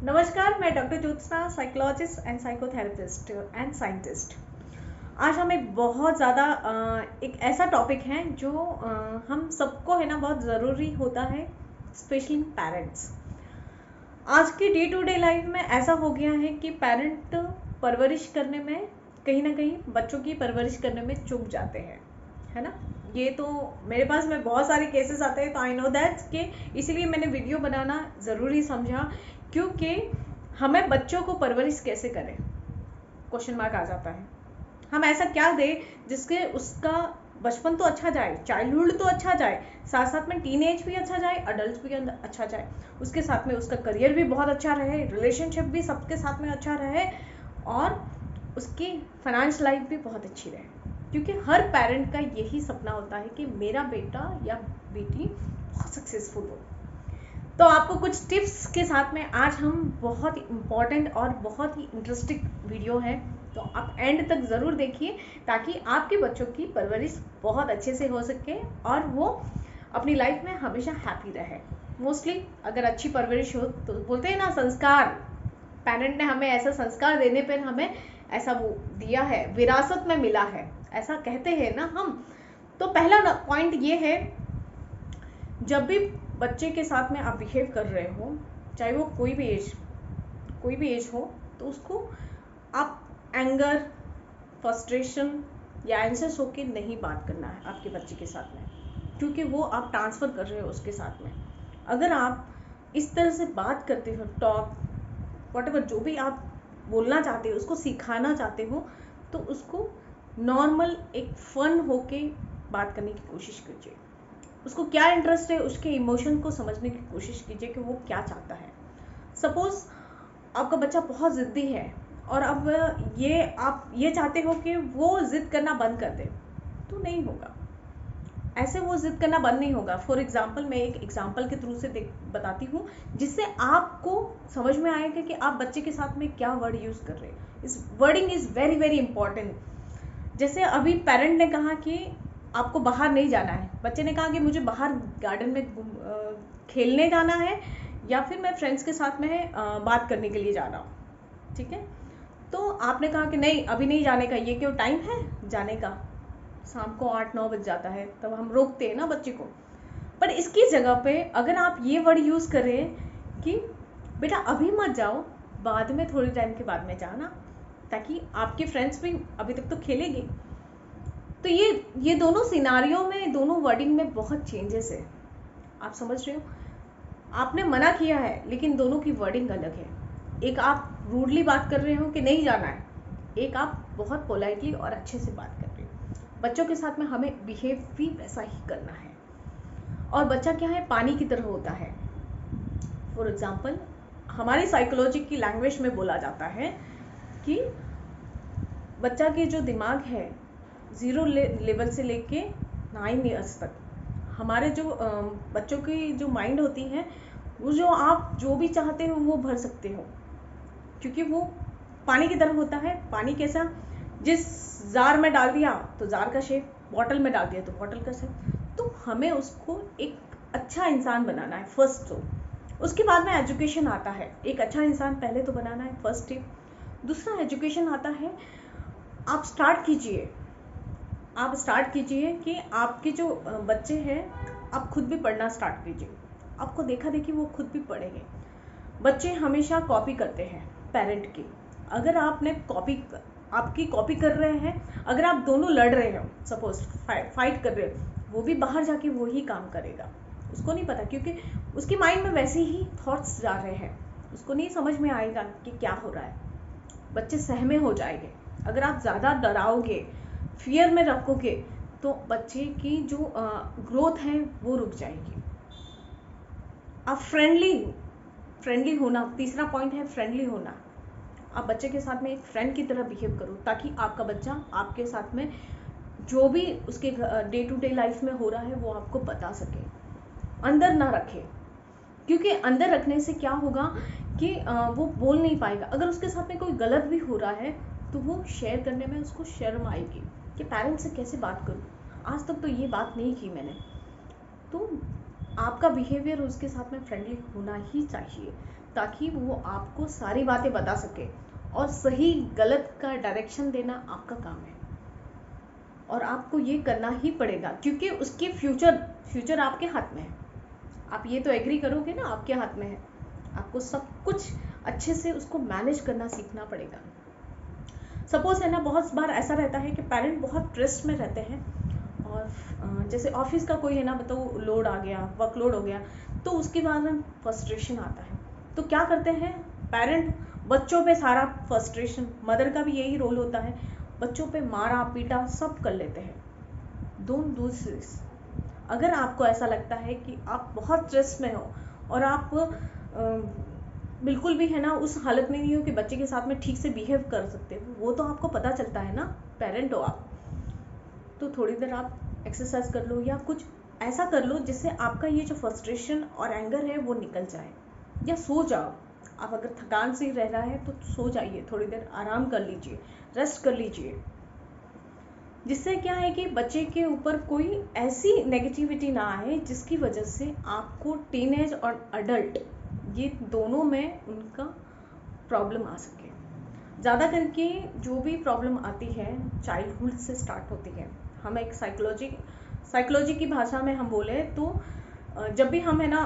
नमस्कार, मैं doctor Jyotsna, psychologist and psychotherapist and scientist. आज हम एक बहुत ज़्यादा एक ऐसा टॉपिक है जो हम सबको है ना बहुत ज़रूरी होता है, स्पेशली पेरेंट्स। आज की डे टू डे लाइफ में ऐसा हो गया है कि पेरेंट परवरिश करने में कहीं ना कहीं बच्चों की परवरिश करने में चूक जाते हैं, है ना। ये तो मेरे पास में बहुत सारे केसेस आते हैं, तो आई नो दैट कि इसीलिए मैंने वीडियो बनाना ज़रूरी समझा, क्योंकि हमें बच्चों को परवरिश कैसे करें क्वेश्चन मार्क आ जाता है। हम ऐसा क्या दें जिसके उसका बचपन तो अच्छा जाए, चाइल्डहुड तो अच्छा जाए, साथ साथ में टीनेज भी अच्छा जाए, अडल्ट भी अच्छा जाए, उसके साथ में उसका करियर भी बहुत अच्छा रहे, रिलेशनशिप भी सबके साथ में अच्छा रहे, और उसकी फाइनेंस लाइफ भी बहुत अच्छी रहे। क्योंकि हर पेरेंट का यही सपना होता है कि मेरा बेटा या बेटी बहुत सक्सेसफुल हो। तो आपको कुछ टिप्स के साथ में आज हम बहुत इम्पॉर्टेंट और बहुत ही इंटरेस्टिंग वीडियो है, तो आप एंड तक ज़रूर देखिए ताकि आपके बच्चों की परवरिश बहुत अच्छे से हो सके और वो अपनी लाइफ में हमेशा हैप्पी रहे। मोस्टली अगर अच्छी परवरिश हो तो बोलते हैं ना, संस्कार, पेरेंट ने हमें ऐसा संस्कार देने पर हमें ऐसा वो दिया है, विरासत में मिला है, ऐसा कहते हैं ना हम। तो पहला पॉइंट ये है, जब भी बच्चे के साथ में आप बिहेव कर रहे हो, चाहे वो कोई भी एज हो, तो उसको आप एंगर, फ्रस्ट्रेशन या एंसेस होके नहीं बात करना है आपके बच्चे के साथ में, क्योंकि वो आप ट्रांसफ़र कर रहे हो उसके साथ में। अगर आप इस तरह से बात करते हो, टॉक वॉटेवर जो भी आप बोलना चाहते हो, उसको सिखाना चाहते हो, तो उसको नॉर्मल एक फन होके बात करने की कोशिश कीजिए। उसको क्या इंटरेस्ट है, उसके इमोशन को समझने की कोशिश कीजिए कि वो क्या चाहता है। सपोज आपका बच्चा बहुत ज़िद्दी है और अब आप ये चाहते हो कि वो ज़िद करना बंद कर दे, तो नहीं होगा। ऐसे वो ज़िद करना बंद नहीं होगा। फॉर एग्जाम्पल, मैं एक एग्जाम्पल के थ्रू से बताती हूँ, जिससे आपको समझ में आएगा कि आप बच्चे के साथ में क्या वर्ड यूज़ कर रहे हैं। इस wording is very very important. जैसे अभी पेरेंट ने कहा कि आपको बाहर नहीं जाना है, बच्चे ने कहा कि मुझे बाहर गार्डन में खेलने जाना है, या फिर मैं फ्रेंड्स के साथ में बात करने के लिए जा रहा हूँ, ठीक है। तो आपने कहा कि नहीं, अभी नहीं जाने का, ये क्यों टाइम है जाने का, शाम को 8-9 बज जाता है, तब हम रोकते हैं ना बच्चे को। पर इसकी जगह पे अगर आप ये वर्ड यूज़ करें कि बेटा अभी मत जाओ, बाद में थोड़े टाइम के बाद में जाना, ताकि आपके फ्रेंड्स भी अभी तक तो खेलेंगे। तो ये दोनों सिनारियों में, दोनों वर्डिंग में बहुत चेंजेस है। आप समझ रहे हो, आपने मना किया है लेकिन दोनों की वर्डिंग अलग है। एक आप रूडली बात कर रहे हो कि नहीं जाना है, एक आप बहुत पोलाइटली और अच्छे से बात कर रहे हो। बच्चों के साथ में हमें बिहेव भी वैसा ही करना है। और बच्चा क्या है, पानी की तरह होता है। फॉर एग्जाम्पल, हमारी साइकोलॉजी की लैंग्वेज में बोला जाता है कि बच्चा के जो दिमाग है, 0 लेवल से लेके 9 ईयर्स तक, हमारे जो बच्चों की जो माइंड होती है, वो जो आप जो भी चाहते हो वो भर सकते हो, क्योंकि वो पानी की तरह होता है। पानी कैसा, जिस जार में डाल दिया तो जार का शेप, बॉटल में डाल दिया तो बॉटल का शेप। तो हमें उसको एक अच्छा इंसान बनाना है फर्स्ट। तो उसके बाद में एजुकेशन आता है। एक अच्छा इंसान पहले तो बनाना है, फर्स्ट स्टेप। दूसरा एजुकेशन आता है। आप स्टार्ट कीजिए कि आपके जो बच्चे हैं, आप खुद भी पढ़ना स्टार्ट कीजिए। आपको देखा देखी वो खुद भी पढ़ेंगे। बच्चे हमेशा कॉपी करते हैं पेरेंट की। अगर आपकी कॉपी कर रहे हैं, अगर आप दोनों लड़ रहे हो, सपोज फाइट कर रहे हो, वो भी बाहर जाके वही काम करेगा। उसको नहीं पता, क्योंकि उसके माइंड में वैसे ही थॉट्स जा रहे हैं, उसको नहीं समझ में आएगा कि क्या हो रहा है। बच्चे सहमे हो जाएंगे। अगर आप ज़्यादा डराओगे, फियर में रखोगे, तो बच्चे की जो ग्रोथ है वो रुक जाएगी। आप फ्रेंडली होना, तीसरा पॉइंट है फ्रेंडली होना। आप बच्चे के साथ में एक फ्रेंड की तरह बिहेव करो, ताकि आपका बच्चा आपके साथ में जो भी उसके डे टू डे लाइफ में हो रहा है वो आपको बता सके। अंदर ना रखे, क्योंकि अंदर रखने से क्या होगा कि वो बोल नहीं पाएगा। अगर उसके साथ में कोई गलत भी हो रहा है तो वो शेयर करने में उसको शर्म आएगी कि पेरेंट्स से कैसे बात करूँ, आज तक तो ये बात नहीं की मैंने। तो आपका बिहेवियर उसके साथ में फ्रेंडली होना ही चाहिए, ताकि वो आपको सारी बातें बता सके, और सही गलत का डायरेक्शन देना आपका काम है, और आपको ये करना ही पड़ेगा, क्योंकि उसके फ्यूचर आपके हाथ में है। आप ये तो एग्री करोगे ना, आपके हाथ में है, आपको सब कुछ अच्छे से उसको मैनेज करना सीखना पड़ेगा। सपोज है ना, बहुत बार ऐसा रहता है कि पेरेंट बहुत स्ट्रेस में रहते हैं, और जैसे ऑफिस का कोई है ना, बताओ लोड आ गया, वर्कलोड हो गया, तो उसके बाद में फ्रस्ट्रेशन आता है। तो क्या करते हैं पेरेंट, बच्चों पे सारा फ्रस्ट्रेशन, मदर का भी यही रोल होता है, बच्चों पे मारा पीटा सब कर लेते हैं। Don't do this. अगर आपको ऐसा लगता है कि आप बहुत स्ट्रेस में हो और आप बिल्कुल भी है ना उस हालत में नहीं हो कि बच्चे के साथ में ठीक से बिहेव कर सकते हो, वो तो आपको पता चलता है ना, पेरेंट हो आप, तो थोड़ी देर आप एक्सरसाइज कर लो, या कुछ ऐसा कर लो जिससे आपका ये जो फ्रस्ट्रेशन और एंगर है वो निकल जाए, या सो जाओ। आप अगर थकान से रह रहा है तो सो जाइए, थोड़ी देर आराम कर लीजिए, रेस्ट कर लीजिए, जिससे क्या है कि बच्चे के ऊपर कोई ऐसी नेगेटिविटी ना आए जिसकी वजह से आपको टीनेज और अडल्ट ये दोनों में उनका प्रॉब्लम आ सके। ज़्यादा करके जो भी प्रॉब्लम आती है चाइल्डहुड से स्टार्ट होती है। हम एक साइकोलॉजी की भाषा में हम बोले तो जब भी हम है ना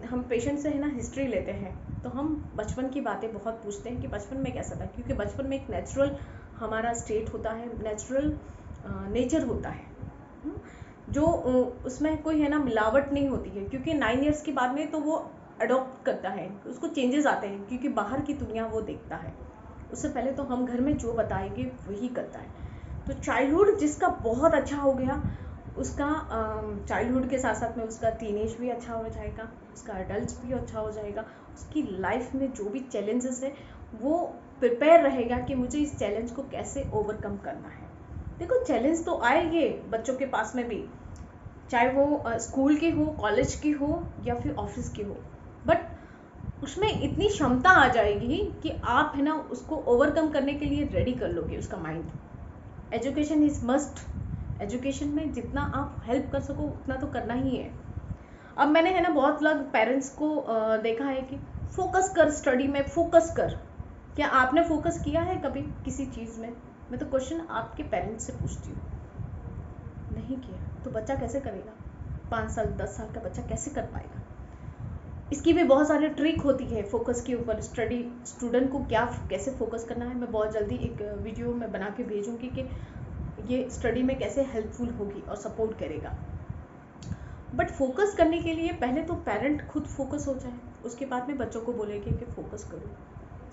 हम पेशेंट से है ना हिस्ट्री लेते हैं, तो हम बचपन की बातें बहुत पूछते हैं कि बचपन में कैसा था, क्योंकि बचपन में एक नेचुरल हमारा स्टेट होता है, नेचुरल नेचर होता है, जो उसमें कोई है ना मिलावट नहीं होती है, क्योंकि 9 इयर्स के बाद में तो वो अडॉप्ट करता है, उसको चेंजेस आते हैं, क्योंकि बाहर की दुनिया वो देखता है। उससे पहले तो हम घर में जो बताएंगे वही करता है। तो चाइल्डहुड जिसका बहुत अच्छा हो गया, उसका चाइल्डहुड के साथ साथ में उसका टीनेज भी अच्छा हो जाएगा, उसका अडल्ट भी अच्छा हो जाएगा, उसकी लाइफ में जो भी चैलेंजेस है वो प्रिपेयर रहेगा कि मुझे इस चैलेंज को कैसे ओवरकम करना है। देखो चैलेंज तो आएंगे बच्चों के पास में भी, चाहे वो स्कूल की हो, कॉलेज की हो, या फिर ऑफिस की हो, बट उसमें इतनी क्षमता आ जाएगी कि आप है ना उसको ओवरकम करने के लिए रेडी कर लोगे उसका mind. Education is must, education में जितना आप हेल्प कर सको उतना तो करना ही है। अब मैंने है ना बहुत लोग पेरेंट्स को देखा है कि फोकस कर, स्टडी में फोकस कर। क्या आपने फोकस किया है कभी किसी चीज़ में? मैं तो क्वेश्चन आपके पेरेंट्स से पूछती हूँ, नहीं किया तो बच्चा कैसे करेगा? 5 साल 10 साल का बच्चा कैसे कर पाएगा? इसकी भी बहुत सारी ट्रिक होती है फोकस के ऊपर, स्टडी स्टूडेंट को क्या कैसे फोकस करना है। मैं बहुत जल्दी एक वीडियो में बना के भेजूंगी कि ये स्टडी में कैसे हेल्पफुल होगी और सपोर्ट करेगा। बट फोकस करने के लिए पहले तो पेरेंट खुद फोकस हो जाए, उसके बाद में बच्चों को बोलेंगे कि फोकस करो,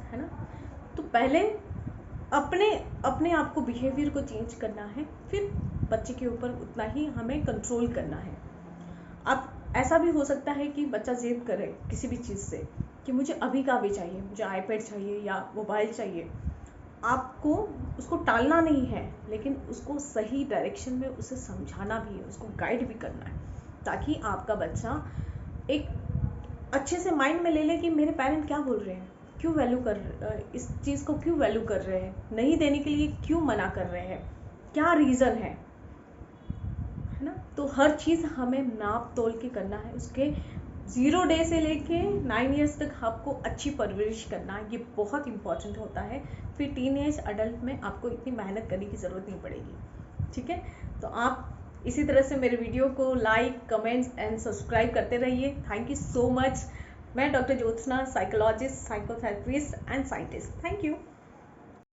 है ना। तो पहले अपने अपने आप को बिहेवियर को चेंज करना है, फिर बच्चे के ऊपर उतना ही हमें कंट्रोल करना है। अब ऐसा भी हो सकता है कि बच्चा जिद करे किसी भी चीज़ से कि मुझे अभी का अभी चाहिए, मुझे आईपैड चाहिए या मोबाइल चाहिए। आपको उसको टालना नहीं है, लेकिन उसको सही डायरेक्शन में उसे समझाना भी है, उसको गाइड भी करना है, ताकि आपका बच्चा एक अच्छे से माइंड में ले ले कि मेरे पेरेंट क्या बोल रहे हैं, क्यों वैल्यू कर इस चीज़ को क्यों वैल्यू कर रहे हैं, नहीं देने के लिए क्यों मना कर रहे हैं, क्या रीज़न है ना। तो हर चीज़ हमें नाप तोल के करना है। उसके 0 डे से लेके 9 इयर्स तक आपको अच्छी परवरिश करना है, ये बहुत इंपॉर्टेंट होता है। फिर टीनेज अडल्ट में आपको इतनी मेहनत करने की ज़रूरत नहीं पड़ेगी, ठीक है। तो आप इसी तरह से मेरे वीडियो को लाइक, कमेंट्स एंड सब्सक्राइब करते रहिए। Thank you so much. मैं doctor Jyotsna, psychologist, psychotherapist and scientist. Thank you.